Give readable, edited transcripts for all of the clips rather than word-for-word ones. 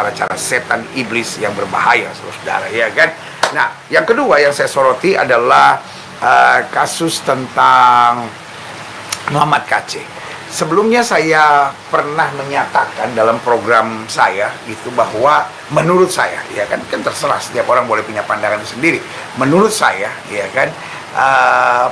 cara-cara setan iblis yang berbahaya, saudara, ya kan? Nah, yang kedua yang saya soroti adalah kasus tentang Muhammad KC. Sebelumnya saya pernah menyatakan dalam program saya itu bahwa menurut saya, ya kan terserah, setiap orang boleh punya pandangan sendiri. Menurut saya, ya kan,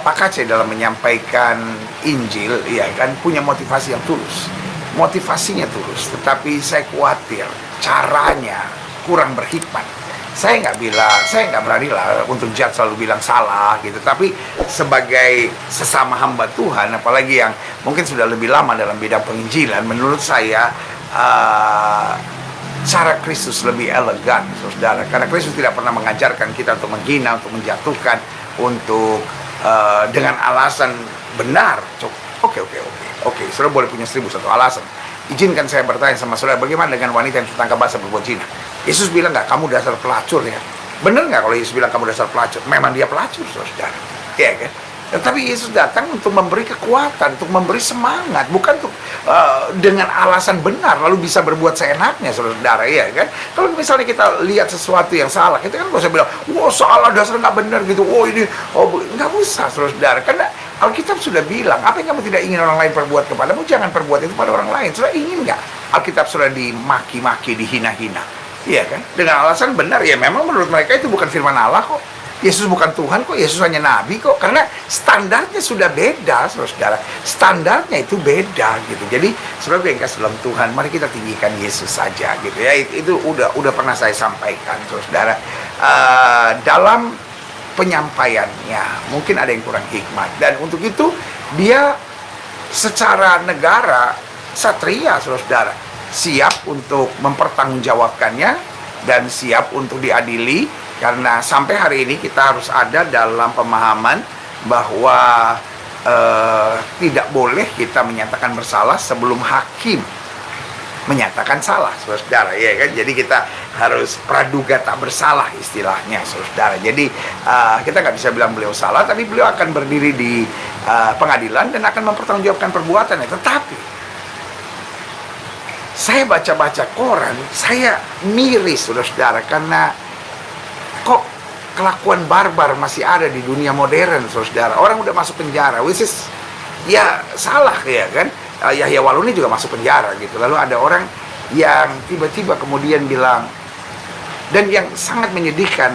Pak KC dalam menyampaikan Injil, ya kan, punya motivasi yang tulus. Motivasinya tulus, tetapi saya khawatir caranya kurang berhikmat. Saya nggak berani lah untuk selalu bilang salah gitu. Tapi sebagai sesama hamba Tuhan, apalagi yang mungkin sudah lebih lama dalam bidang penginjilan, menurut saya cara Kristus lebih elegan, saudara. Karena Kristus tidak pernah mengajarkan kita untuk menghina, untuk menjatuhkan, untuk dengan alasan benar. Oke, saudara boleh punya 1001 alasan. Izinkan saya bertanya sama saudara, bagaimana dengan wanita yang tertangkap basah berbuat zina? Yesus bilang nggak, kamu dasar pelacur ya? Bener nggak kalau Yesus bilang kamu dasar pelacur? Memang dia pelacur, saudara. Ya kan? Tetapi Yesus datang untuk memberi kekuatan, untuk memberi semangat, bukan untuk dengan alasan benar lalu bisa berbuat seenaknya, saudara, ya kan? Kalau misalnya kita lihat sesuatu yang salah, kita kan nggak usah bilang, wah salah, dasar nggak benar gitu, nggak usah, saudara, karena Alkitab sudah bilang, apa yang kamu tidak ingin orang lain perbuat kepadamu, jangan perbuat itu pada orang lain. Sudah ingin nggak? Alkitab sudah dimaki-maki, dihina-hina, iya kan? Dengan alasan benar, ya memang menurut mereka itu bukan firman Allah kok. Yesus bukan Tuhan kok, Yesus hanya Nabi kok. Karena standarnya sudah beda, saudara. Standarnya itu beda gitu. Jadi, saudara yang kasih dalam Tuhan, mari kita tinggikan Yesus saja gitu ya. Itu udah pernah saya sampaikan, saudara. Dalam penyampaiannya mungkin ada yang kurang hikmat, dan untuk itu dia secara negara satria, saudara, siap untuk mempertanggungjawabkannya dan siap untuk diadili, karena sampai hari ini kita harus ada dalam pemahaman bahwa tidak boleh kita menyatakan bersalah sebelum hakim menyatakan salah, saudara, ya kan? Jadi kita harus praduga tak bersalah istilahnya, saudara. Jadi kita nggak bisa bilang beliau salah, tapi beliau akan berdiri di pengadilan dan akan mempertanggungjawabkan perbuatannya. Tetapi saya baca-baca koran, saya miris, saudara, karena kok kelakuan barbar masih ada di dunia modern, saudara. Orang udah masuk penjara, which is ya salah, ya kan? Yahya Waluni juga masuk penjara gitu. Lalu ada orang yang tiba-tiba kemudian bilang, dan yang sangat menyedihkan,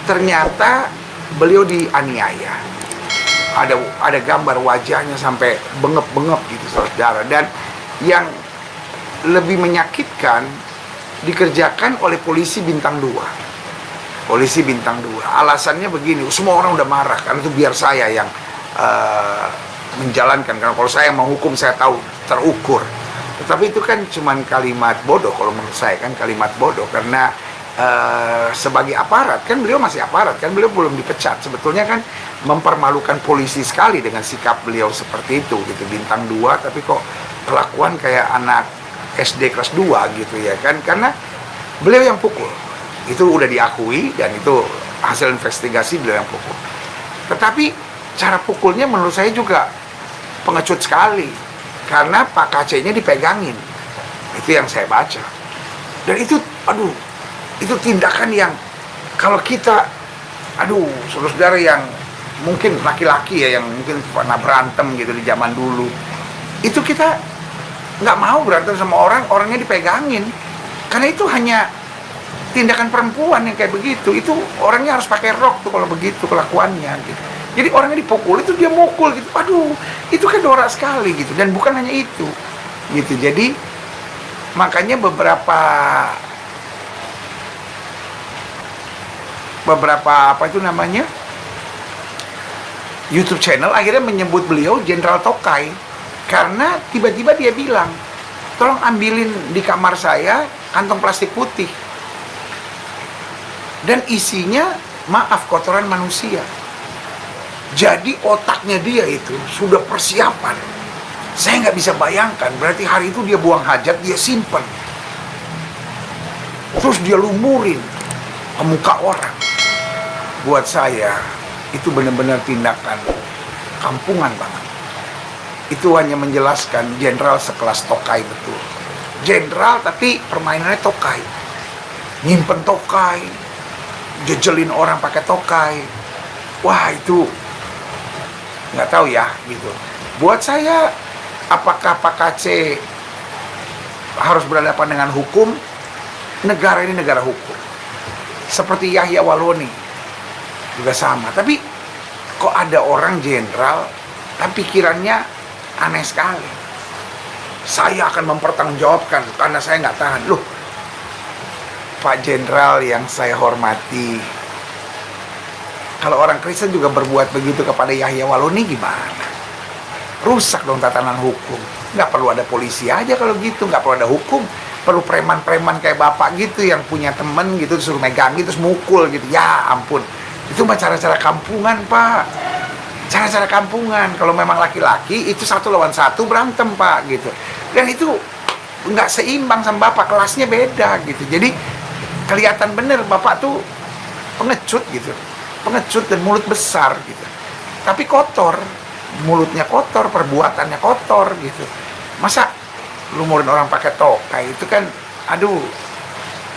ternyata beliau dianiaya. Ada gambar wajahnya sampai bengep-bengep gitu, saudara. Dan yang lebih menyakitkan, dikerjakan oleh polisi bintang 2. Polisi bintang 2. Alasannya begini, semua orang udah marah karena itu biar saya yang menjalankan, karena kalau saya mau hukum saya tahu terukur. Tetapi itu kan cuman kalimat bodoh kalau menurut saya, kan kalimat bodoh, karena sebagai aparat, kan beliau masih aparat, kan beliau belum dipecat. Sebetulnya kan mempermalukan polisi sekali dengan sikap beliau seperti itu gitu, bintang 2 tapi kok kelakuan kayak anak SD kelas 2 gitu, ya kan? Karena beliau yang pukul, itu udah diakui dan itu hasil investigasi, beliau yang pukul. Tetapi cara pukulnya menurut saya juga pengecut sekali, karena Pak KC-nya dipegangin. Itu yang saya baca. Dan itu, itu tindakan yang kalau kita, saudara-saudara yang mungkin laki-laki ya, yang mungkin pernah berantem gitu di zaman dulu, itu kita nggak mau berantem sama orangnya dipegangin. Karena itu hanya tindakan perempuan yang kayak begitu. Itu orangnya harus pakai rok tuh kalau begitu kelakuannya gitu. Jadi orangnya dipukul, itu dia mukul gitu. Itu kan norak sekali gitu. Dan bukan hanya itu gitu. Jadi makanya beberapa YouTube channel akhirnya menyebut beliau Jenderal Tokai, karena tiba-tiba dia bilang, tolong ambilin di kamar saya kantong plastik putih dan isinya, maaf, kotoran manusia. Jadi otaknya dia itu sudah persiapan. Saya nggak bisa bayangkan, berarti hari itu dia buang hajat, dia simpen, terus dia lumurin ke muka orang. Buat saya itu benar-benar tindakan kampungan banget. Itu hanya menjelaskan jenderal sekelas Tokai, betul. Jenderal tapi permainannya Tokai. nyimpen tokai, jejelin orang pakai tokai. Wah, itu nggak tahu ya gitu. Buat saya, apakah Pak KC harus berhadapan dengan hukum? Negara ini negara hukum. Seperti Yahya Waloni juga sama. Tapi kok ada orang jenderal tapi pikirannya aneh sekali. Saya akan mempertanggungjawabkan karena saya nggak tahan. Loh, Pak Jenderal yang saya hormati, kalau orang Kristen juga berbuat begitu kepada Yahya Waloni gimana? Rusak dong tatanan hukum. Nggak perlu ada polisi aja kalau gitu, nggak perlu ada hukum. Perlu preman-preman kayak bapak gitu yang punya temen gitu, suruh megang gitu, terus mukul gitu. Ya ampun, itu mah cara-cara kampungan, Pak. Cara-cara kampungan. Kalau memang laki-laki itu 1 lawan 1 berantem, Pak, gitu. Dan itu nggak seimbang sama bapak, kelasnya beda gitu. Jadi kelihatan bener bapak tuh pengecut gitu, pengecut dan mulut besar gitu. Tapi kotor, mulutnya kotor, perbuatannya kotor gitu. Masa lumurin orang pakai tokai itu kan, aduh,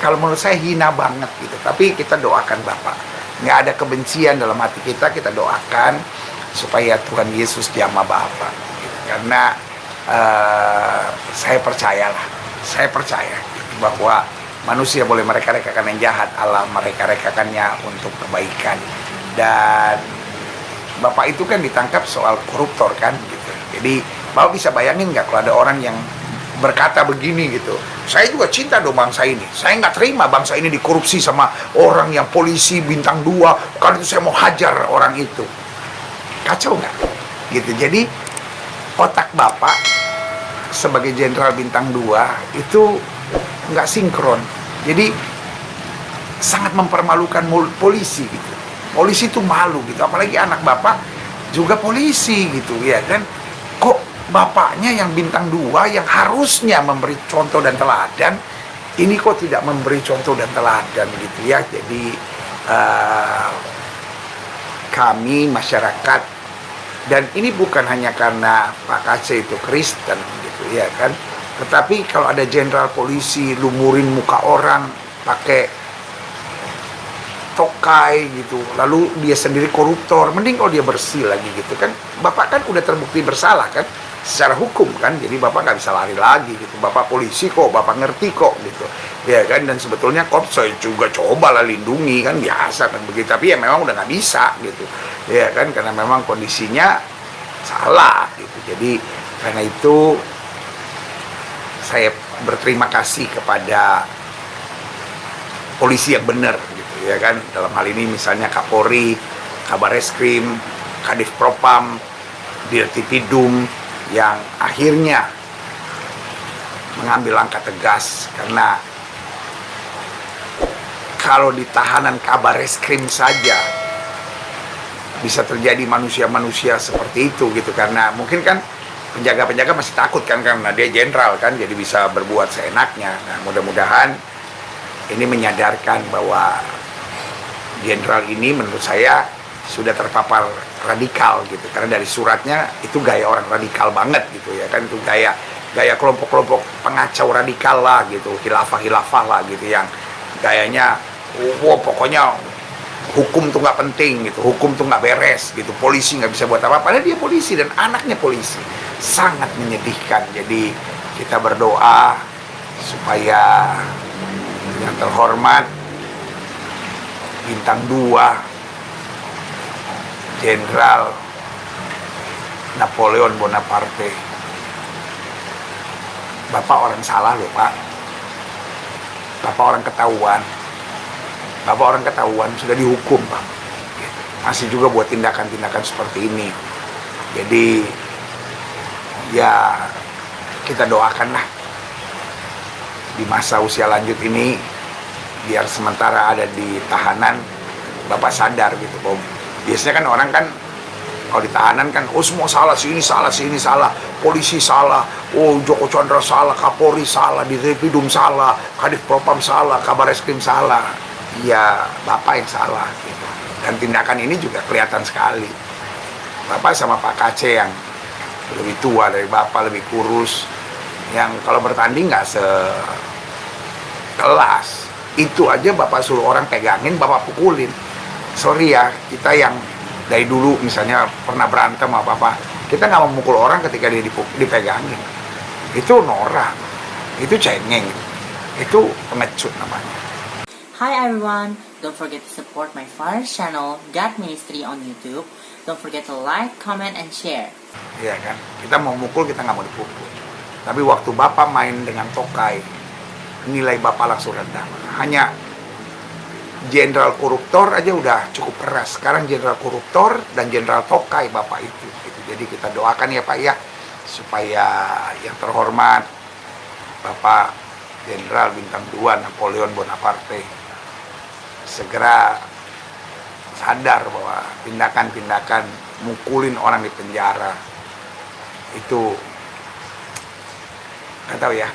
kalau menurut saya hina banget gitu. Tapi kita doakan bapak, nggak ada kebencian dalam hati kita. Kita doakan supaya Tuhan Yesus jamah bapak gitu. Karena saya percaya bahwa manusia boleh mereka-rekakan yang jahat, Allah mereka-rekakannya untuk kebaikan. Dan bapak itu kan ditangkap soal koruptor kan gitu. Jadi bapak bisa bayangin nggak kalau ada orang yang berkata begini gitu, saya juga cinta dong bangsa ini, saya nggak terima bangsa ini dikorupsi sama orang yang polisi bintang 2, karena itu saya mau hajar orang itu. Kacau nggak gitu. Jadi otak bapak sebagai jenderal bintang 2 itu nggak sinkron. Jadi sangat mempermalukan polisi gitu. Polisi itu malu gitu, apalagi anak bapak juga polisi gitu ya kan. Kok bapaknya yang bintang 2 yang harusnya memberi contoh dan teladan, ini kok tidak memberi contoh dan teladan gitu ya. Jadi kami masyarakat, dan ini bukan hanya karena Pak KC itu Kristen gitu ya kan, tetapi kalau ada jenderal polisi lumurin muka orang pakai tokai gitu, lalu dia sendiri koruptor, mending kalau dia bersih lagi gitu kan. Bapak kan udah terbukti bersalah kan secara hukum kan, jadi bapak nggak bisa lari lagi gitu. Bapak polisi kok, bapak ngerti kok gitu ya kan. Dan sebetulnya kok saya juga cobalah lindungi kan, biasa kan begitu, tapi ya memang udah nggak bisa gitu ya kan, karena memang kondisinya salah gitu. Jadi karena itu saya berterima kasih kepada polisi yang benar gitu ya kan. Dalam hal ini misalnya Kapolri, Kabareskrim, Kadif Propam, Dirtipidum, yang akhirnya mengambil langkah tegas. Karena kalau di tahanan Kabareskrim saja bisa terjadi manusia-manusia seperti itu gitu, karena mungkin kan penjaga-penjaga masih takut kan karena dia jenderal kan, jadi bisa berbuat seenaknya. Nah, mudah-mudahan ini menyadarkan bahwa jenderal ini menurut saya sudah terpapar radikal gitu, karena dari suratnya itu gaya orang radikal banget gitu ya kan. Itu gaya kelompok-kelompok pengacau radikal lah gitu, khilafah lah gitu, yang gayanya pokoknya hukum tuh nggak penting gitu, hukum tuh nggak beres gitu, polisi nggak bisa buat apa-apa. Padahal dia polisi dan anaknya polisi. Sangat menyedihkan. Jadi kita berdoa supaya yang terhormat bintang 2 Jenderal Napoleon Bonaparte, bapak orang salah loh Pak, bapak orang ketahuan, sudah dihukum Pak, masih juga buat tindakan-tindakan seperti ini. Jadi ya kita doakanlah di masa usia lanjut ini, biar sementara ada di tahanan bapak sadar gitu bahwa biasanya kan orang kan kalau di tahanan kan, oh semua salah, sini salah, polisi salah, oh Joko Chandra salah, Kapolri salah, Dirtipidum salah, Kadif Propam salah, Kabareskrim salah. Ya bapak yang salah gitu. Dan tindakan ini juga kelihatan sekali. Bapak sama Pak KC yang lebih tua dari bapak, lebih kurus, yang kalau bertanding nggak sekelas Itu aja Bapak suruh orang pegangin, Bapak pukulin. Sorry ya, kita yang dari dulu misalnya pernah berantem apa-apa, kita nggak mau mukul orang ketika dia dipegangin. Itu norak, itu cengeng, itu pengecut namanya. Hi everyone, don't forget to support my father's channel, God Ministry on YouTube. Don't forget to like, comment, and share. Iya kan, kita mau mukul, kita nggak mau dipukul. Tapi waktu Bapak main dengan tokai, nilai Bapak langsung rendah. Hanya jenderal koruptor aja udah cukup keras. Sekarang jenderal koruptor dan jenderal tokai Bapak itu. Gitu. Jadi kita doakan ya Pak ya, supaya yang terhormat Bapak Jenderal Bintang 2 Napoleon Bonaparte segera sadar bahwa tindakan-tindakan mukulin orang di penjara itu nggak tahu ya,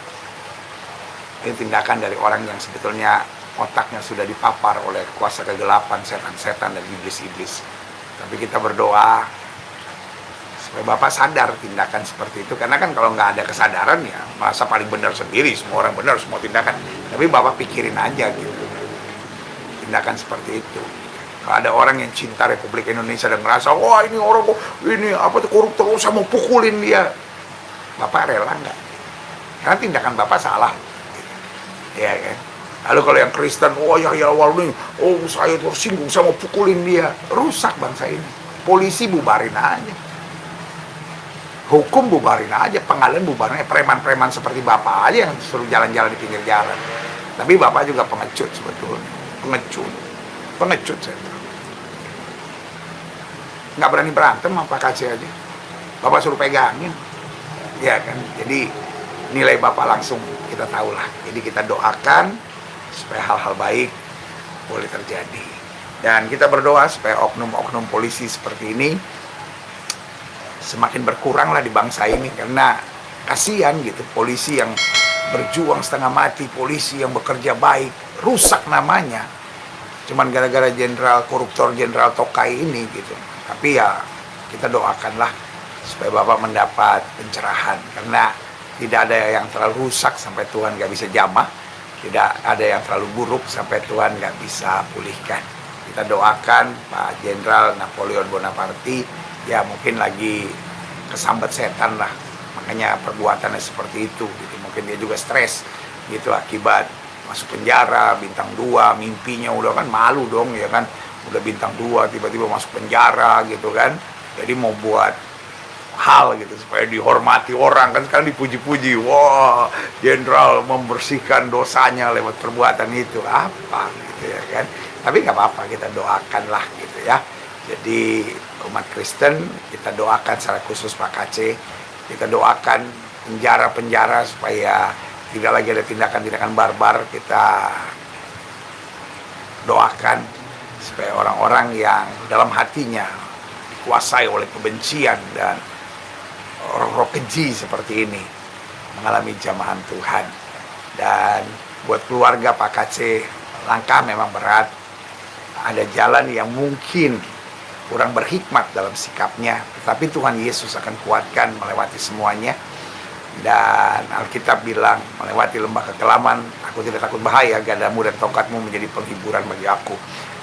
ini tindakan dari orang yang sebetulnya otaknya sudah dipapar oleh kuasa kegelapan, setan-setan dan iblis-iblis. Tapi kita berdoa supaya Bapak sadar tindakan seperti itu, karena kan kalau nggak ada kesadaran ya merasa paling benar sendiri, semua orang benar, semua tindakan. Tapi Bapak pikirin aja gitu, tindakan seperti itu. Kalau ada orang yang cinta Republik Indonesia dan ngerasa, wah ini orang ini apa tuh koruptor, saya mau pukulin dia, Bapak rela nggak? Karena tindakan Bapak salah, ya kan? Lalu kalau yang Kristen, oh ya awal nih, oh saya tersinggung, saya mau pukulin dia, rusak bangsa ini. Polisi bubarin aja, hukum bubarin aja, pengadilan bubarin aja, preman-preman seperti Bapak aja yang suruh jalan-jalan di pinggir jalan. Tapi Bapak juga pengecut sebetulnya, pengecut saya. Nggak berani berantem sama Pak KC aja, Bapak suruh pegangin, ya kan? Jadi nilai Bapak langsung kita tahu lah. Jadi kita doakan supaya hal-hal baik boleh terjadi, dan kita berdoa supaya oknum-oknum polisi seperti ini semakin berkurang lah di bangsa ini, karena kasihan gitu polisi yang berjuang setengah mati, polisi yang bekerja baik rusak namanya cuman gara-gara jenderal koruptor, jenderal tokai ini gitu. Tapi ya kita doakanlah supaya Bapak mendapat pencerahan, karena tidak ada yang terlalu rusak sampai Tuhan gak bisa jamah, tidak ada yang terlalu buruk sampai Tuhan gak bisa pulihkan. Kita doakan Pak Jenderal Napoleon Bonaparte, ya mungkin lagi kesambat setan lah, makanya perbuatannya seperti itu gitu. Mungkin dia juga stres gitu akibat masuk penjara, bintang 2, mimpinya udah kan malu dong ya kan, udah bintang 2 tiba-tiba masuk penjara gitu kan. Jadi mau buat hal gitu supaya dihormati orang, kan sekarang dipuji-puji, wah jenderal membersihkan dosanya lewat perbuatan itu, apa gitu ya kan. Tapi nggak apa-apa, kita doakan lah gitu ya. Jadi umat Kristen kita doakan secara khusus Pak KC, kita doakan penjara-penjara supaya tidak lagi ada tindakan-tindakan barbar. Kita doakan supaya orang-orang yang dalam hatinya dikuasai oleh kebencian dan roh-roh keji seperti ini mengalami jamahan Tuhan. Dan buat keluarga Pak KC, langkah memang berat, ada jalan yang mungkin kurang berhikmat dalam sikapnya, tetapi Tuhan Yesus akan kuatkan melewati semuanya. Dan Alkitab bilang, melewati lembah kekelaman aku tidak takut bahaya, gadamu dan tongkatmu menjadi penghiburan bagi aku.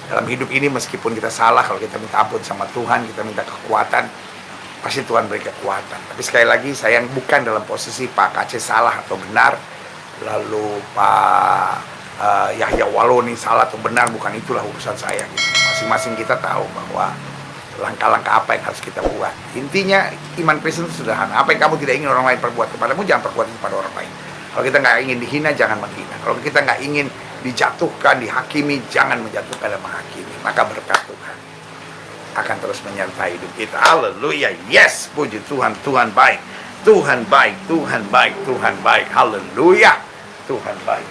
Dalam hidup ini meskipun kita salah, kalau kita minta ampun sama Tuhan, kita minta kekuatan, pasti Tuhan beri kekuatan. Tapi sekali lagi saya bukan dalam posisi Pak KC salah atau benar, lalu Pak Yahya Waloni salah atau benar, bukan itulah urusan saya gitu. Masing-masing kita tahu bahwa langkah-langkah apa yang harus kita buat. Intinya iman Kristen itu sederhana. Apa yang kamu tidak ingin orang lain perbuat kepadamu, jangan perbuat itu kepada orang lain. Kalau kita nggak ingin dihina, jangan menghina. Kalau kita nggak ingin dijatuhkan, dihakimi, jangan menjatuhkan dan menghakimi. Maka berkat Tuhan akan terus menyertai hidup kita. Haleluya. Yes, puji Tuhan. Tuhan baik. Tuhan baik. Tuhan baik. Tuhan baik. Haleluya. Tuhan baik.